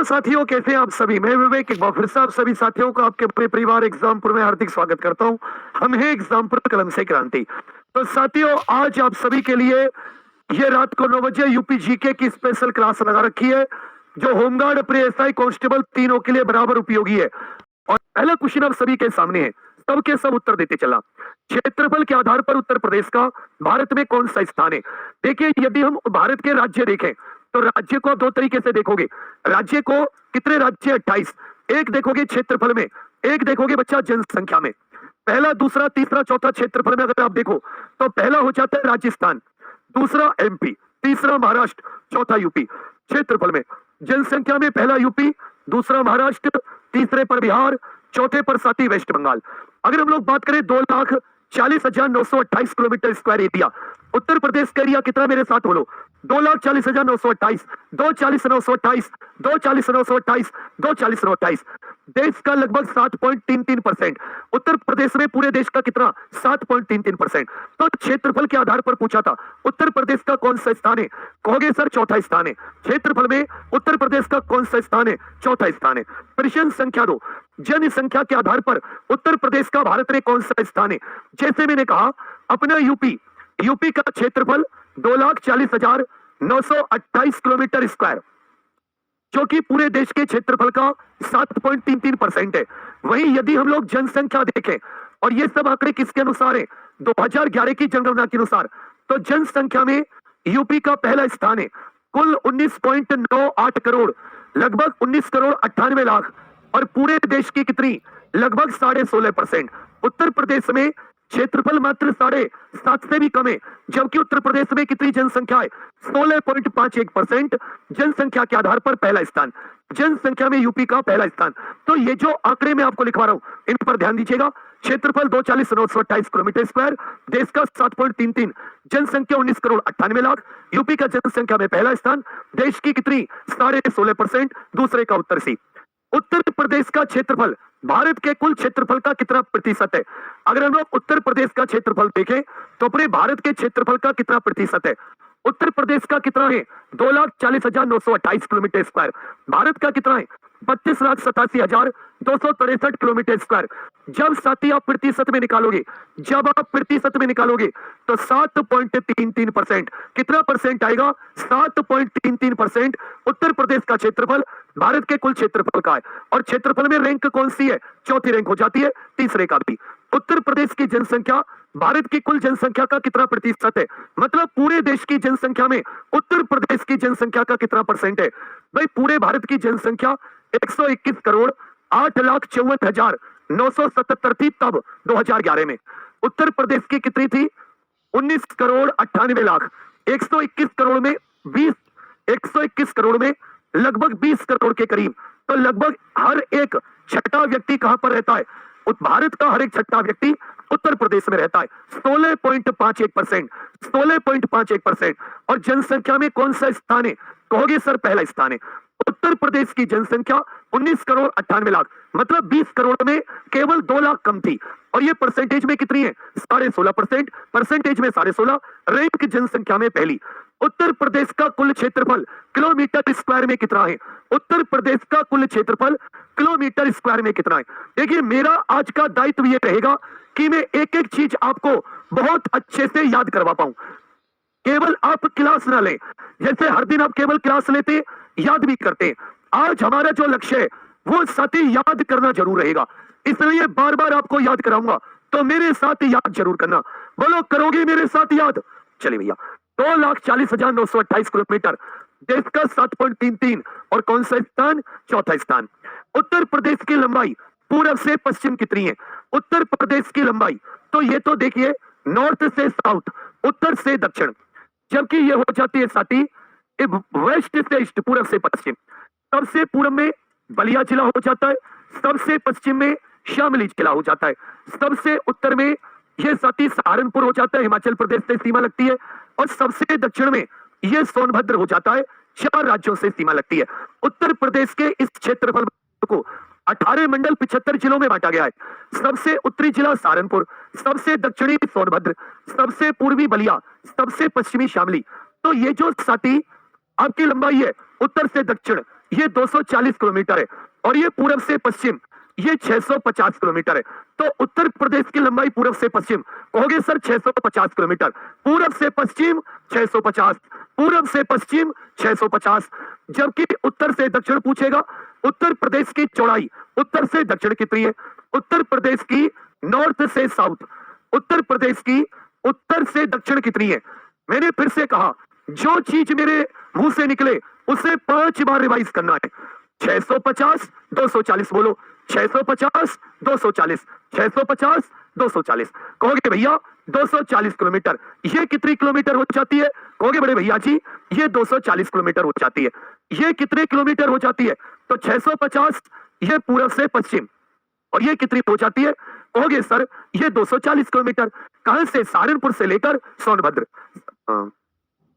Hello साथियों, कैसे हैं आप सभी। मैं विवेक एक बार फिर से आप सभी साथियों को आपके अपने परिवार एग्जामपुर में हार्दिक स्वागत करता हूं। हम हैं एग्जामपुर कलम से क्रांति। तो साथियों, आज आप सभी के लिए ये रात को 9 बजे यूपी जीके की स्पेशल क्लास लगा रखी है, जो होमगार्ड, प्री एसआई, कांस्टेबल तीनों के लिए बराबर उपयोगी है। और पहला क्वेश्चन आप सभी के सामने है, सब के सब उत्तर देते चला। क्षेत्रफल के आधार पर उत्तर प्रदेश का भारत में कौन सा स्थान है। देखिए, यदि हम भारत के राज्य देखें तो राज्य को आप दो तरीके से देखोगे। राज्य को कितने राज्य 28, एक देखोगे क्षेत्रफल में, एक देखोगे बच्चा जनसंख्या में। पहला, दूसरा, तीसरा, चौथा क्षेत्रफल में अगर आप देखो तो पहला हो जाता है राजस्थान, दूसरा एमपी, तीसरा महाराष्ट्र, चौथा यूपी। क्षेत्रफल में जनसंख्या में पहला यूपी, दूसरा महाराष्ट्र, तीसरे पर बिहार, चौथे पर साथी वेस्ट बंगाल। अगर हम लोग बात करें 2,40,928 kilometre square area, Uttar Pradesh का एरिया कितना मेरे साथ बोलो। 2,40,928, 2,40,928, 2,40,928, 2,40,928। देश का लगभग 7.33%। उत्तर प्रदेश में पूरे देश का कितना 7.33%। तो क्षेत्रफल के आधार पर पूछा था उत्तर प्रदेश का कौन सा स्थान है, कहोगे सर चौथा स्थान है। क्षेत्रफल में उत्तर प्रदेश का कौन सा स्थान है, चौथा स्थान है। प्रश्न संख्या 2, जनसंख्या के आधार पर उत्तर प्रदेश का भारत में कौन सा स्थान है। जैसे मैंने कहा, अपना यूपी का क्षेत्रफल 2,40,928 किलोमीटर स्क्वायर, जो कि पूरे देश के क्षेत्रफल का 7.33% है। वहीं यदि हम लोग जनसंख्या देखें, और ये सब आंकड़े किसके अनुसार है, 2011 की जनगणना के अनुसार, तो जनसंख्या में यूपी का पहला स्थान है, कुल 19.98 करोड़, लगभग 19,98,00,000। और पूरे देश की कितनी, लगभग 16.5%। उत्तर प्रदेश में क्षेत्रफल मात्र 7.5 से भी कम है, जबकि उत्तर प्रदेश में कितनी जनसंख्या है, 16.51%। जनसंख्या के आधार पर पहला स्थान, जनसंख्या में यूपी का पहला स्थान। तो ये जो आंकड़े मैं आपको लिखवा रहा हूं, इन पर ध्यान दीजिएगा। क्षेत्रफल 2,40,928 किलोमीटर स्क्वायर, देश का 7.33, जनसंख्या 19,98,00,000, यूपी का जनसंख्या में पहला स्थान, देश की कितनी 16.5%, दूसरे का उत्तर सी। उत्तर प्रदेश का क्षेत्रफल भारत के कुल क्षेत्रफल का कितना प्रतिशत है। अगर हम लोग उत्तर प्रदेश का क्षेत्रफल देखें तो अपने भारत के क्षेत्रफल का कितना प्रतिशत है। उत्तर प्रदेश का कितना है, 2,40,928 किलोमीटर स्क्वायर। भारत का कितना है, 32,87,263 किलोमीटर स्क्वायर। जब साथी आप प्रतिशत में निकालोगे, तो 7.33%। कितना परसेंट आएगा, 7.33%। उत्तर प्रदेश का क्षेत्रफल भारत के कुल क्षेत्रफल का है। और क्षेत्रफल में रैंक कौन सी है, चौथी रैंक हो जाती है, तीसरे का भी। उत्तर प्रदेश की जनसंख्या भारत की कुल जनसंख्या का कितना प्रतिशत है, मतलब पूरे देश की जनसंख्या में उत्तर प्रदेश की जनसंख्या का कितना परसेंट है। भाई, पूरे भारत की जनसंख्या 121 करोड़ 8,54,977 थी तब 2011 में। उत्तर प्रदेश की कितनी थी, 19 करोड़ 98 लाख। 121 करोड़ में 121 करोड़ में लगभग 20 करोड़ के करीब। तो लगभग हर एक छठा व्यक्ति कहां पर रहता है, भारत का हर एक छठा व्यक्ति उत्तर प्रदेश में रहता है। 16.51%, 16.51%। और जनसंख्या में कौन सा स्थान है, कहोगे सर पहला स्थान है। उत्तर प्रदेश की जनसंख्या 19 करोड़ 98 लाख, मतलब 20 करोड़ में केवल 2 लाख कम थी। और ये परसेंटेज में कितनी है, 16.5%, परसेंटेज में 16.5, रैंक जनसंख्या में पहली। उत्तर प्रदेश का कुल क्षेत्रफल किलोमीटर स्क्वायर में कितना है, उत्तर प्रदेश का कुल क्षेत्रफल किलोमीटर स्क्वायर में कितना है। देखिए, मेरा आज का दायित्व यह रहेगा कि मैं एक एक चीज आपको बहुत अच्छे से याद करवा पाऊं। केवल आप क्लास ना लें, जैसे हर दिन आप केवल क्लास लेते याद भी करते, आज हमारा जो लक्ष्य है वो साथी याद करना जरूर रहेगा। इसलिए बार बार आपको याद कराऊंगा, तो मेरे साथ याद जरूर करना। बोलो, करोगे मेरे साथ याद। चलिए भैया, 2,40,928 किलोमीटर, देश का 7.33, और कौन सा स्थान, चौथा स्थान। उत्तर प्रदेश की लंबाई पूरब से पश्चिम कितनी है, उत्तर प्रदेश की लंबाई, तो ये तो देखिए नॉर्थ से साउथ, उत्तर से दक्षिण, जबकि ये हो जाती है साथी वेस्ट से ईस्ट, पूरब से पश्चिम। सबसे पूर्व में बलिया जिला हो जाता है, सबसे पश्चिम में शामली जिला हो जाता है, सबसे उत्तर में ये साथी सहारनपुर हो जाता है, हिमाचल प्रदेश से सीमा लगती है, और सबसे दक्षिण में ये सोनभद्र हो जाता है, 4 राज्यों से सीमा लगती है। उत्तर प्रदेश के इस क्षेत्रफल को 18 मंडल 75 जिलों में बांटा गया है। सबसे उत्तरी जिला सहारनपुर, सबसे दक्षिणी सोनभद्र, सबसे पूर्वी बलिया, सबसे पश्चिमी शामली। तो ये जो साथी आपकी लंबाई है उत्तर से दक्षिण, ये 240 किलोमीटर है, और ये पूरब से पश्चिम ये 650 किलोमीटर है। तो उत्तर प्रदेश की लंबाई पूरब से पश्चिम, कहोगे सर 650 किलोमीटर, पूरब से पश्चिम 650, पूरब से पश्चिम 650। जबकि उत्तर से दक्षिण पूछेगा, उत्तर प्रदेश की चौड़ाई उत्तर से दक्षिण कितनी है, उत्तर प्रदेश की नॉर्थ से साउथ, उत्तर प्रदेश की उत्तर से दक्षिण कितनी है। मैंने फिर से कहा, जो चीज मेरे मुंह से निकले उसे 5 बार रिवाइज करना है। 650 240 बोलो, 650 240, 650 240। कहोगे भैया 240 किलोमीटर, ये कितनी किलोमीटर हो जाती है, कहोगे बड़े भैया जी ये 240 किलोमीटर हो जाती है। ये कितने किलोमीटर हो जाती है, तो 650 ये पूरब से पश्चिम, और ये कितनी हो जाती है, कहोगे सर ये 240 किलोमीटर। कहां से, सहारनपुर से लेकर सोनभद्र।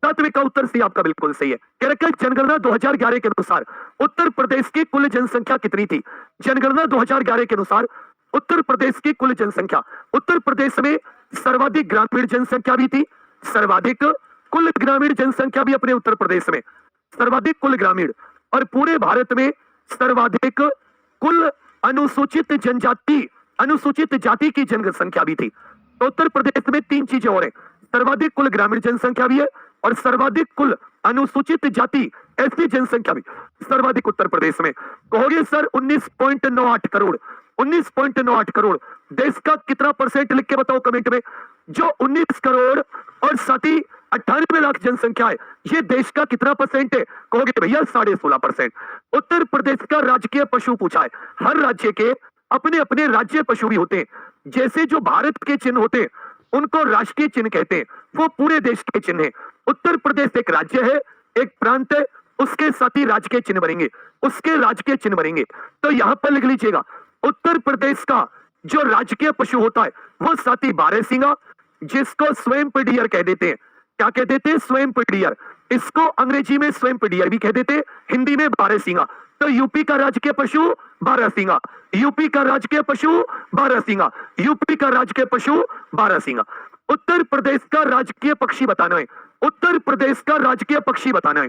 तत्व का उत्तर सी आपका बिल्कुल सही है। कह रखा है जनगणना 2011 के अनुसार उत्तर प्रदेश की कुल जनसंख्या कितनी थी। जनगणना 2011 के अनुसार उत्तर प्रदेश की कुल जनसंख्या, उत्तर प्रदेश में सर्वाधिक ग्रामीण जनसंख्या भी थी, सर्वाधिक कुल ग्रामीण जनसंख्या भी अपने उत्तर प्रदेश में, सर्वाधिक कुल ग्रामीण, और पूरे भारत में सर्वाधिक कुल अनुसूचित जनजाति, अनुसूचित जाति की जनसंख्या भी थी। तो उत्तर प्रदेश में 3 चीजें और है, सर्वाधिक कुल ग्रामीण जनसंख्या भी है, और सर्वाधिक कुल अनुसूचित जाति ऐसी जनसंख्या भी सर्वाधिक उत्तर प्रदेश में। कहोगे सर 19.98 करोड़, 19.98 करोड़ देश का कितना परसेंट, लिख के बताओ कमेंट में। जो 19 करोड़ और 98 लाख जनसंख्या है, ये देश का कितना परसेंट है, कहोगे भैया 16.5%। उत्तर प्रदेश का राजकीय पशु पूछा है। हर राज्य के अपने अपने राज्य पशु भी होते हैं, जैसे जो भारत के चिन्ह होते हैं उनको राष्ट्रीय चिन्ह कहते हैं, वो पूरे देश के चिन्ह है। उत्तर प्रदेश एक राज्य है, एक प्रांत है, उसके साथ ही राज्य के चिन्ह बनेंगे, उसके राज्य के चिन्ह बनेंगे। तो यहां पर लिख लीजिएगा, उत्तर प्रदेश का जो राजकीय पशु होता है वो साथी बारहसिंगा, जिसको स्वैम्प डियर कह देते हैं। क्या कह देते हैं, स्वैम्प डियर। इसको अंग्रेजी में स्वैम्प डियर भी कह देते हैं, हिंदी में बारहसिंगा। तो यूपी का राजकीय पशु बारहसिंगा, यूपी का राजकीय पशु बारहसिंगा, यूपी का राजकीय पशु बारहसिंगा। उत्तर प्रदेश का राजकीय पक्षी बताना है, उत्तर प्रदेश का राजकीय पक्षी बताना है।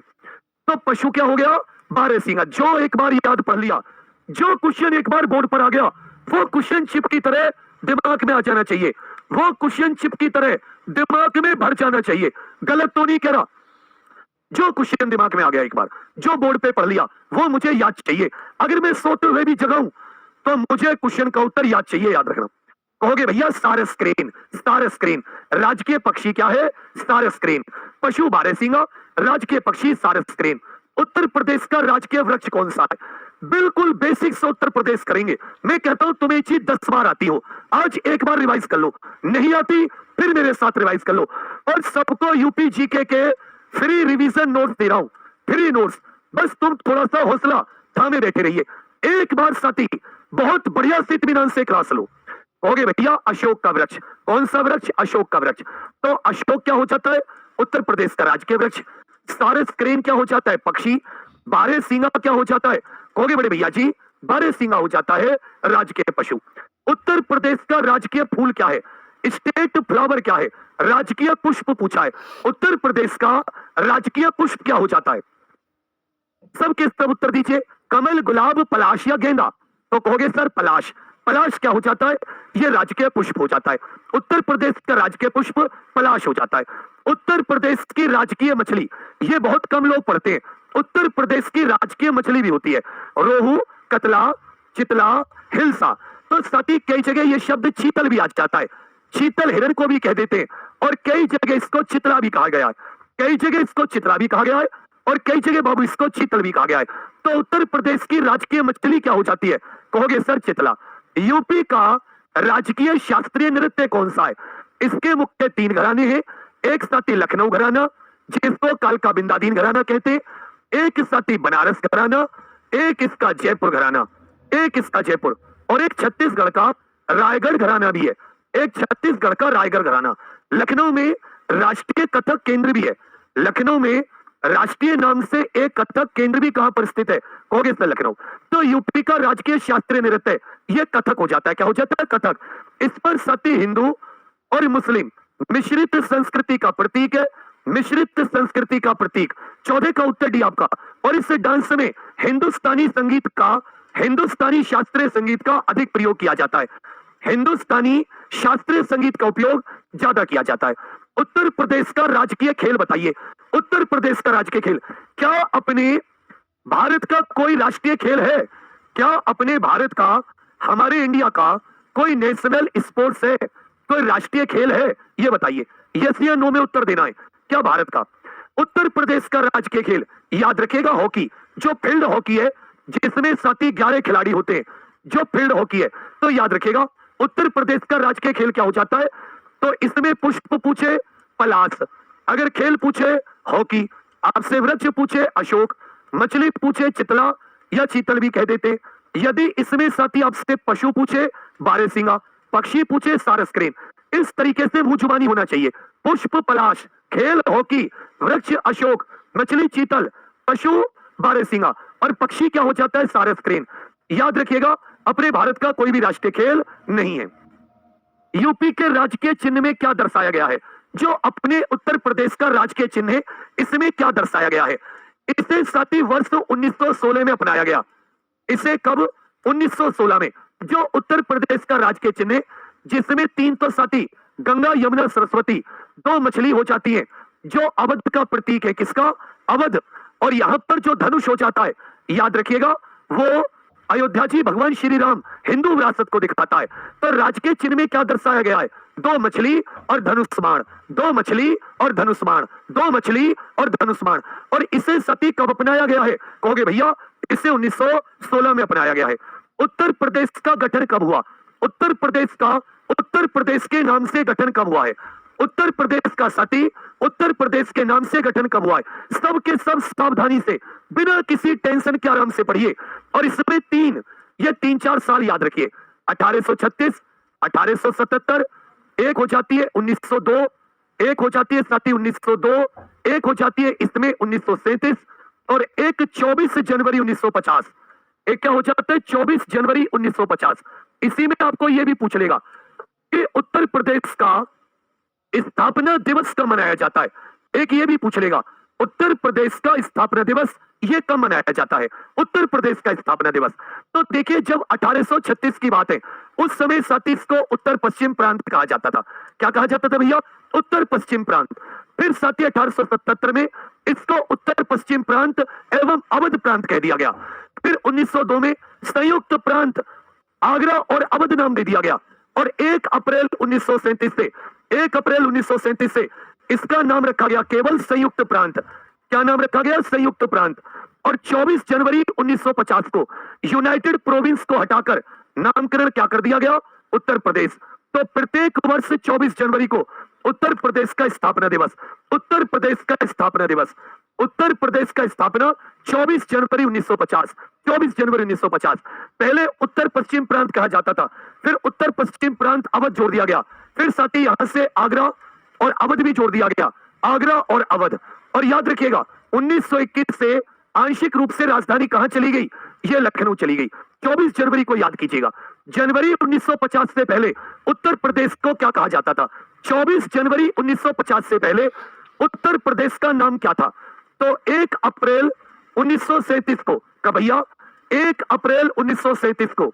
तो पशु क्या हो गया, बारहसिंगा। जो एक बार याद पढ़ लिया, जो क्वेश्चन एक बार बोर्ड पर आ गया, वो क्वेश्चन चिप की तरह दिमाग में आ जाना चाहिए, वो क्वेश्चन चिप की तरह दिमाग में भर जाना चाहिए। गलत तो नहीं कह रहा, जो क्वेश्चन दिमाग में आ गया एक बार, जो बोर्ड पे पढ़ लिया, वो मुझे याद चाहिए। अगर मैं सोते हुए भी जगाऊं तो मुझे क्वेश्चन का उत्तर याद चाहिए, याद रखना। कहोगे भैया स्टार स्क्रीन, स्टार स्क्रीन। राजकीय पक्षी क्या है, स्टार स्क्रीन। पशु बारहसिंगा, राजकीय पक्षी स्टार स्क्रीन। उत्तर प्रदेश का राजकीय वृक्ष कौन सा है, बिल्कुल बेसिक से उत्तर प्रदेश करेंगे। मैं कहता हूं तुम्हें चीज 10 बार आती हो, आज एक बार रिवाइज कर लो, नहीं आती फिर मेरे साथ रिवाइज कर लो। और सबको यूपी जीके के फ्री रिवीजन नोट्स दे रहा हूं, फ्री नोट्स। बस तुम थोड़ा सा हौसला थामे बैठे रहिए, एक बार साथी बहुत बढ़िया से इत्मीनान से क्लास लो। कहोगे भैया अशोक का वृक्ष, कौन सा वृक्ष, अशोक का वृक्ष। तो अशोक क्या हो जाता है, उत्तर प्रदेश का राजकीय वृक्ष। स्टार स्क्रीन क्या हो जाता है, पक्षी। बारहसिंगा क्या हो जाता है, कहोगे बड़े भैया जी बारहसिंगा हो जाता है राजकीय पशु। उत्तर प्रदेश का राजकीय फूल क्या है, स्टेट फ्लावर क्या है, राजकीय पुष्प पूछा है। उत्तर प्रदेश का राजकीय पुष्प क्या हो जाता है, सबके सब उत्तर दीजिए। कमल, गुलाब, पलाश या गेंदा। तो कहोगे सर पलाश, पलाश क्या हो जाता है, ये राजकीय पुष्प हो जाता है। उत्तर प्रदेश का राजकीय पुष्प पलाश हो जाता है। उत्तर प्रदेश की राजकीय मछली, ये बहुत कम लोग पढ़ते हैं, उत्तर प्रदेश की राजकीय मछली भी होती है, रोहू, कतला, चितला, हिल्सा। तो साथी कई जगह ये शब्द चीतल भी आ जाता है, चीतल हिरण को भी कह देते हैं, और कई जगह इसको चितला भी कहा गया है, कई जगह इसको चितला भी कहा गया है, और कई जगह बाबू इसको चीतल भी कहा गया है। तो उत्तर प्रदेश की राजकीय मछली क्या हो जाती है, कहोगे सर चितला। यूपी का राजकीय शास्त्रीय नृत्य कौन सा है, इसके मुख्य 3 घराने हैं। एक साथी लखनऊ घराना, जिसको कालका बिंदादीन घराना कहते हैं, एक साथी बनारस घराना, एक इसका जयपुर घराना, एक इसका जयपुर, और एक छत्तीसगढ़ का रायगढ़ घराना भी है, एक छत्तीसगढ़ का रायगढ़ घराना। लखनऊ में राष्ट्रीय कथक केंद्र भी है, लखनऊ में राष्ट्रीय नाम से एक कथक केंद्र भी कहां पर स्थित है, कहोगे सर लखनऊ। तो यूपी का राजकीय शास्त्रीय नृत्य ये कथक हो जाता है, क्या हो जाता है, कथक। इस पर सती हिंदू और मुस्लिम मिश्रित संस्कृति का प्रतीक है, मिश्रित संस्कृति का प्रतीक। 14 का उत्तर डी आपका। और इस डांस में हिंदुस्तानी संगीत का, हिंदुस्तानी शास्त्रीय संगीत का अधिक प्रयोग किया जाता है। हिंदुस्तानी शास्त्रीय संगीत का उपयोग ज्यादा किया जाता है। उत्तर प्रदेश का राजकीय खेल बताइए। उत्तर प्रदेश का राजकीय खेल, क्या अपने भारत का कोई राष्ट्रीय खेल है? क्या अपने भारत का, हमारे इंडिया का कोई नेशनल स्पोर्ट्स है, कोई राष्ट्रीय खेल है? ये बताइए, यस या नो में उत्तर देना है। क्या भारत का, उत्तर प्रदेश का राजकीय खेल, याद रखिएगा हॉकी, जो फील्ड हॉकी है जिसमें 7-11 खिलाड़ी होते हैं, जो फील्ड हॉकी है, तो याद रखिएगा उत्तर प्रदेश का राजकीय खेल क्या हो जाता है? तो इसमें पुष्प पूछे पलाश, अगर खेल पूछे हॉकी, आपसे वृक्ष पूछे अशोक, मछली पूछे चितला या चीतल भी कह देते। यदि इसमें साथी आपसे पशु पूछे बारहसिंगा, पक्षी पूछे सारस क्रेन। इस तरीके से मुंह जुबानी होना चाहिए। पुष्प पलाश, खेल हॉकी, वृक्ष अशोक, मछली चीतल, पशु बारहसिंगा और पक्षी क्या हो जाता है? सारस क्रेन। याद रखिएगा अपने भारत का कोई भी राष्ट्रीय खेल नहीं है। यूपी के राजकीय चिन्ह में क्या दर्शाया गया है? जो अपने उत्तर प्रदेश का राजकीय चिन्ह है, इसमें क्या दर्शाया गया है? इसे साथी वर्ष 1916 में अपनाया गया। इसे कब? 1916 में। जो उत्तर प्रदेश का राजकीय चिन्ह है, जिसमें 3 तो साथी गंगा यमुना सरस्वती 2 मछली हो जाती है, जो अवध का प्रतीक है। किसका? अवध। और यहां पर जो धनुष हो जाता है, याद रखिएगा वो अयोध्या जी भगवान श्री राम हिंदू विरासत को दिखाता है। तो राजकीय चिन्ह में क्या दर्शाया गया है? 2 मछली और धनुष्मान, 2 मछली और धनुष्मान, 2 मछली और धनुष्मान। और इसे सती कब अपनाया गया है? कहोगे भैया इसे 1916 में अपनाया गया है। उत्तर प्रदेश का गठन कब हुआ? उत्तर प्रदेश का, उत्तर प्रदेश के नाम से गठन कब हुआ है? उत्तर प्रदेश का साथी, उत्तर प्रदेश के नाम से गठन कब हुआ है? सब के सब सावधानी से, बिना किसी टेंशन के आराम से पढ़िए। और इसमें 3-4 साल याद रखिए। 1836, 1877, एक हो जाती है 1902, एक हो जाती है साथी 1902, एक हो जाती है इसमें 1937 और एक 24 जनवरी 1950। एक क्या हो जाता है? 24 जनवरी 1950। इसी में आपको यह भी पूछ लेगा कि उत्तर प्रदेश का स्थापना दिवस कब मनाया जाता है। एक ये भी पूछ लेगा उत्तर प्रदेश का स्थापना दिवस ये कब मनाया जाता है? उत्तर प्रदेश का स्थापना दिवस। तो देखिए जब 1836 की बात है, उस समय साथी इसको उत्तर पश्चिम प्रांत कहा जाता था। क्या कहा जाता था भैया? उत्तर पश्चिम प्रांत। फिर साथी 1877 में इसको उत्तर पश्चिम प्रांत एवं अवध प्रांत कह दिया गया। फिर 1902 में संयुक्त प्रांत आगरा और अवध नाम दे दिया गया। और 1 अप्रैल 1937 से, 1 अप्रैल 1937 से इसका नाम रखा गया केवल संयुक्त प्रांत। क्या नाम रखा गया? संयुक्त प्रांत। और 24 जनवरी 1950 को यूनाइटेड प्रोविंस को हटाकर नामकरण क्या कर दिया गया? उत्तर प्रदेश। तो प्रत्येक वर्ष 24 जनवरी को उत्तर प्रदेश का स्थापना दिवस, उत्तर प्रदेश का स्थापना दिवस, उत्तर प्रदेश का स्थापना 24 जनवरी 1950, 24 जनवरी 1950। पहले उत्तर पश्चिम प्रांत कहा जाता था, फिर उत्तर पश्चिम प्रांत अवध जोड़ दिया गया, फिर साथ ही यहां से आगरा और अवध भी जोड़ दिया गया, आगरा और अवध। और याद रखिएगा 1921 से आंशिक रूप से राजधानी कहां चली गई? यह लखनऊ चली गई। 24 जनवरी को याद कीजिएगा। जनवरी 1950 से पहले उत्तर प्रदेश को क्या कहा जाता था? 24 जनवरी 1950 से पहले उत्तर प्रदेश का नाम क्या था? तो 1 अप्रैल 1937 को, कब भैया? 1 अप्रैल 1937 को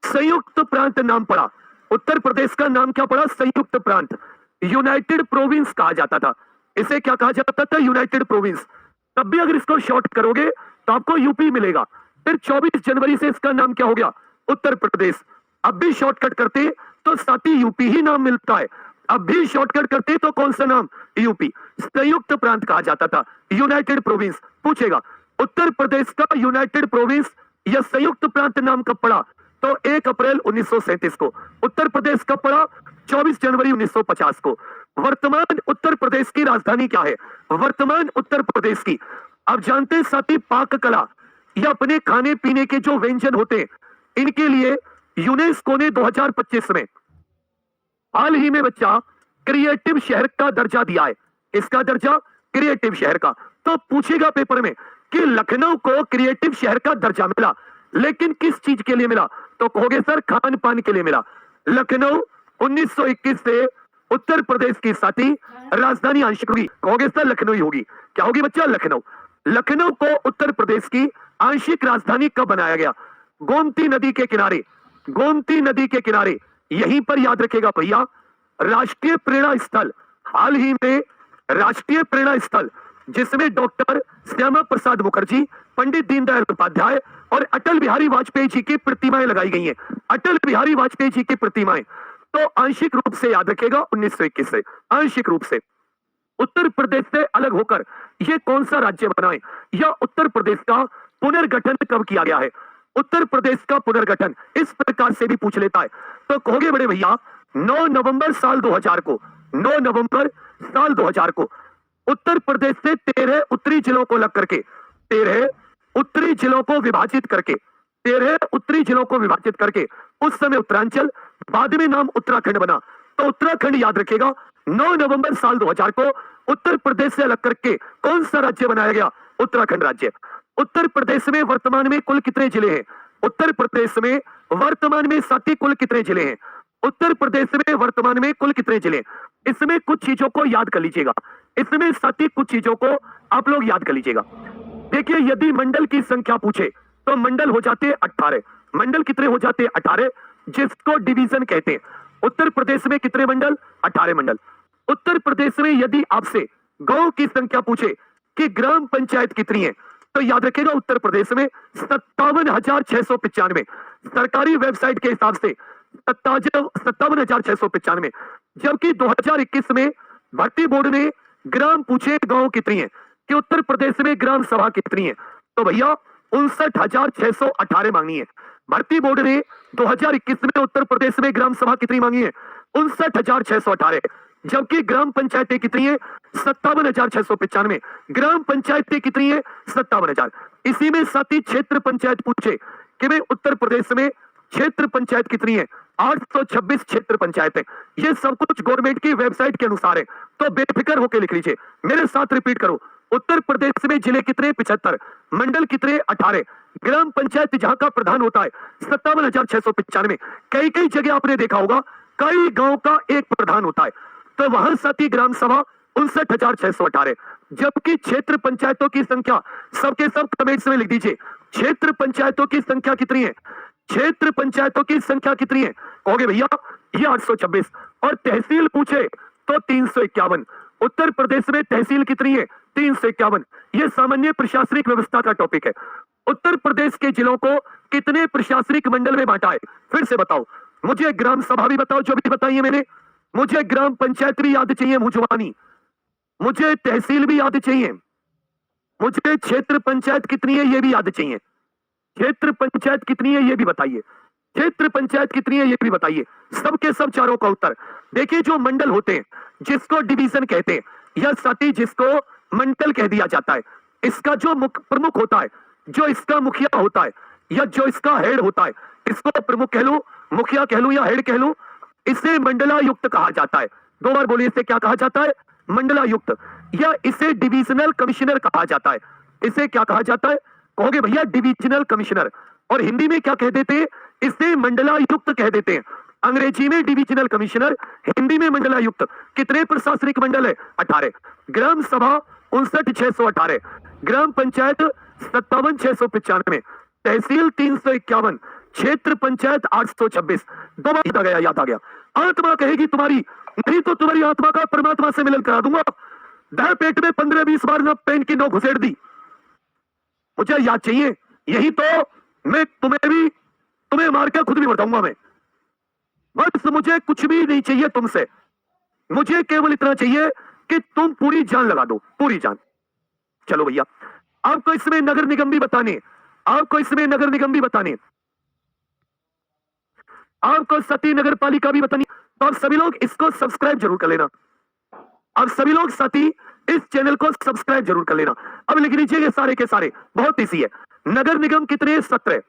संयुक्त प्रांत नाम पड़ा। उत्तर प्रदेश का नाम क्या पड़ा? संयुक्त प्रांत। यूनाइटेड प्रोविंस कहा जाता था। इसे क्या कहा जाता था? United province. तब भी अगर इसको शॉर्ट करोगे तो आपको यूपी मिलेगा। फिर 24 जनवरी से इसका नाम क्या हो गया? उत्तर प्रदेश। अब भी शॉर्टकट करते तो साथी यूपी ही नाम मिलता है। अब भी शॉर्टकट करते तो कौन सा नाम? यूपी। संयुक्त प्रांत कहा जाता था, यूनाइटेड प्रोविंस। पूछेगा उत्तर प्रदेश का यूनाइटेड प्रोविंस या संयुक्त प्रांत नाम कब पड़ा? तो 1 अप्रैल 1937 को। उत्तर प्रदेश कब पड़ा? 24 जनवरी 1950 को। वर्तमान उत्तर प्रदेश की राजधानी क्या है? वर्तमान उत्तर प्रदेश की, आप जानते हैं साथी, पाक कला या अपने खाने पीने के जो व्यंजन होते हैं, इनके लिए यूनेस्को ने 2025 में हाल ही में बच्चा क्रिएटिव शहर का दर्जा दिया है। इसका दर्जा क्रिएटिव शहर का। तो पूछेगा पेपर में कि लखनऊ को क्रिएटिव शहर का दर्जा मिला, लेकिन किस चीज के लिए मिला? तो कहोगे सर खान पान के लिए मिला। लखनऊ 1921 से उत्तर प्रदेश की साथी राजधानी आंशिक होगी। कहोगे सर लखनऊ ही होगी। क्या होगी बच्चा? लखनऊ। लखनऊ को उत्तर प्रदेश की आंशिक राजधानी कब बनाया गया? गोमती नदी के किनारे, गोमती नदी के किनारे, यहीं पर याद रखेगा भैया। राष्ट्रीय प्रेरणा स्थल, हाल ही में राष्ट्रीय प्रेरणा स्थल जिसमें डॉक्टर श्यामा प्रसाद मुखर्जी, पंडित दीनदयाल उपाध्याय और अटल बिहारी वाजपेयी जी की प्रतिमाएं लगाई गई हैं। अटल बिहारी वाजपेयी जी की प्रतिमाएं, तो आंशिक रूप से याद रखेगा 1921 से, आंशिक रूप से। उत्तर प्रदेश से अलग होकर यह कौन सा राज्य बना है, या उत्तर प्रदेश का पुनर्गठन कब किया गया है? उत्तर प्रदेश का पुनर्गठन इस प्रकार से भी पूछ लेता है, तो कहोगे बड़े भैया 9 नवंबर साल 2000 को, 9 नवंबर साल 2000 को उत्तर प्रदेश से 13 उत्तरी जिलों को अलग करके, 13 उत्तरी जिलों को विभाजित करके, 13 उत्तरी जिलों को विभाजित करके उस समय उत्तरांचल, बाद में नाम उत्तराखंड बना। तो उत्तराखंड याद रखेगा 9 नवंबर साल 2000 को उत्तर प्रदेश से अलग करके कौन सा राज्य बनाया गया? उत्तराखंड राज्य। उत्तर प्रदेश में वर्तमान में कुल कितने जिले हैं? उत्तर प्रदेश में वर्तमान में साथी कुल कितने जिले हैं? उत्तर प्रदेश में वर्तमान में कुल कितने जिले? इसमें कुछ चीजों को याद कर लीजिएगा, इसमें साथी कुछ चीजों को आप लोग याद कर लीजिएगा। देखिए, यदि मंडल की संख्या पूछे तो मंडल हो जाते 18। मंडल कितने हो जाते? 18, जिसको डिवीजन कहते हैं। उत्तर प्रदेश में कितने मंडल? 18 मंडल। उत्तर प्रदेश में यदि आपसे गांव की संख्या पूछे कि ग्राम पंचायत कितनी है, तो याद रखिएगा उत्तर प्रदेश में 57,695, सरकारी वेबसाइट के हिसाब से 57,695। जबकि 2021 में भर्ती बोर्ड ने ग्राम पूछे गांव कितनी है, कि उत्तर प्रदेश में ग्राम सभा कितनी है, तो भैया 59,618 मांगनी है। भर्ती बोर्ड ने 2021 में उत्तर प्रदेश में ग्राम सभा कितनी मांगी है? 59,618। जबकि ग्राम पंचायतें कितनी है? 57,695। ग्राम पंचायतें कितनी है? 57,000। इसी में साथ ही क्षेत्र पंचायत पूछे कि भाई उत्तर प्रदेश में क्षेत्र पंचायत कितनी है? 826 क्षेत्र पंचायतें। ये सब कुछ गवर्नमेंट की वेबसाइट के अनुसार है, तो बेफिक्र होकर लिख लीजिए। मेरे साथ रिपीट करो, उत्तर प्रदेश में जिले कितने? 75, मंडल कितने? 18, ग्राम पंचायत जहां का प्रधान होता है 57,695। कई कई जगह आपने देखा होगा कई गांव का एक प्रधान होता है, तो वहां साथी ग्राम सभा 59,618। जबकि क्षेत्र पंचायतों की संख्या, सबके सब कमेंट्स में लिख दीजिए, क्षेत्र पंचायतों की संख्या कितनी है? क्षेत्र पंचायतों की संख्या कितनी है? कहोगे भैया ये 826। और तहसील पूछे तो 351। उत्तर प्रदेश में तहसील कितनी है? 351। ये सामान्य प्रशासनिक व्यवस्था का टॉपिक है। उत्तर प्रदेश के जिलों को कितने प्रशासनिक मंडल में बांटा है? फिर से बताओ, मुझे ग्राम सभा भी बताओ जो भी बताई है मैंने, मुझे ग्राम पंचायत भी याद चाहिए मुझवानी, मुझे तहसील भी याद चाहिए, मुझे क्षेत्र पंचायत कितनी है ये भी याद चाहिए। क्षेत्र पंचायत कितनी है ये भी बताइए, क्षेत्र पंचायत कितनी है ये भी बताइए। सबके सब चारों का उत्तर। देखिए, जो मंडल होते हैं जिसको डिवीजन कहते हैं, या साथी जिसको मंडल कह दिया जाता है, इसका जो प्रमुख होता है, जो इसका मुखिया होता है, या जो इसका हेड होता है, इसको प्रमुख कह लूं, मुखिया कह लूं या हेड कह लूं, इसे मंडलायुक्त कहा जाता है। 2 बार बोलिए, इसे क्या कहा जाता है? मंडलायुक्त। या इसे डिविजनल कमिश्नर कहा जाता है। इसे क्या कहा जाता है? कहोगे भैया डिविजनल कमिश्नर। और हिंदी में क्या कह देते हैं? इसे मंडलायुक्त कह देते हैं। अंग्रेजी में डिविजनल कमिश्नर, हिंदी में मंडलायुक्त। कितने प्रशासनिक मंडल है? 18। ग्राम सभा 59,618, ग्राम पंचायत 57,695, तहसील 351, क्षेत्र पंचायत 826। 2 बार याद आ गया। आत्मा कहेगी तुम्हारी, नहीं तो तुम्हारी आत्मा का परमात्मा से मिलन करा दूंगा। दाएं पेट में 15-20 बार ना पेन की नोक घुसेड़ दी, मुझे याद चाहिए। यही तो मैं तुम्हें मार के खुद भी मर जाऊंगा मैं। बस मुझे कुछ भी नहीं चाहिए तुमसे, मुझे केवल इतना चाहिए कि तुम पूरी जान लगा दो, पूरी जान। चलो भैया, आपको इसमें नगर निगम भी बताने, आपको इसमें नगर निगम भी बताने, आपको सती नगर पालिका भी बतानी। तो आप सभी लोग इसको सब्सक्राइब जरूर कर लेना। आप सभी लोग साथी इस चैनल को सब्सक्राइब जरूर कर लेना। अब लिख लीजिए ये सारे के सारे, बहुत इजी है। नगर निगम कितने? 17।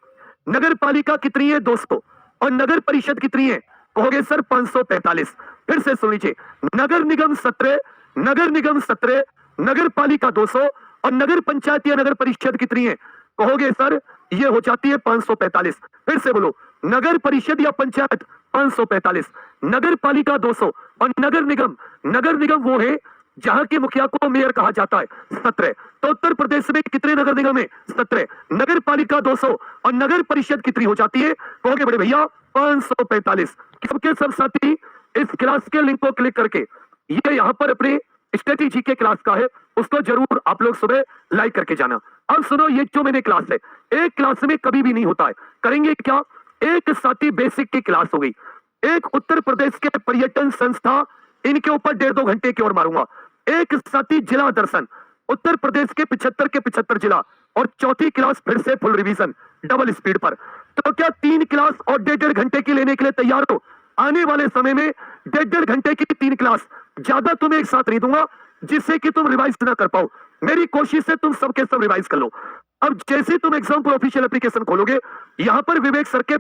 नगर पालिका कितनी है? 200। और नगर परिषद कितनी है? कहोगे सर 545। फिर से सुन लीजिए, नगर निगम 17, नगर निगम 17, नगर पालिका 200 और नगर पंचायत या नगर परिषद कितनी है? कहोगे सर ये हो जाती है 545। फिर से बोलो, नगर परिषद या पंचायत 545, नगर पालिका 200 और नगर निगम वो है जहां के मुखिया को मेयर कहा जाता है 17। तो उत्तर प्रदेश में कितने नगर निगम है? 17। नगर पालिका 200 और नगर परिषद कितनी हो जाती है? कहोगे बड़े भैया 545। सबके सब साथी इस क्लास के लिंक को क्लिक करके, ये यहां पर अपने स्ट्रेटेजी के क्लास का है, उसको जरूर आप लोग सुबह लाइक करके जाना। अब सुनो, ये जो मैंने क्लास है, एक क्लास में कभी भी नहीं होता है। करेंगे क्या? एक साथी बेसिक की क्लास हो गई, एक उत्तर प्रदेश के पर्यटन संस्था, इनके ऊपर 1.5-2 घंटे की ओर मारूंगा। एक साथी जिला दर्शन, उत्तर प्रदेश के 75 के 75 जिला, और चौथी क्लास फिर से फुल रिवीजन डबल स्पीड पर। तो क्या 3 क्लास और 1.5 घंटे की लेने के लिए तैयार हो? आने वाले समय में 1.5 घंटे की 3 क्लास, ज्यादा तुम्हें एक साथ नहीं दूंगा जिससे कि तुम रिवाइज ना कर पाओ। मेरी कोशिश है तुम सबके सब रिवाइज कर लो। अब जैसे तुम एग्जाम पर ऑफिशियल एप्लीकेशन खोलोगे, यहां पर विवेक सर के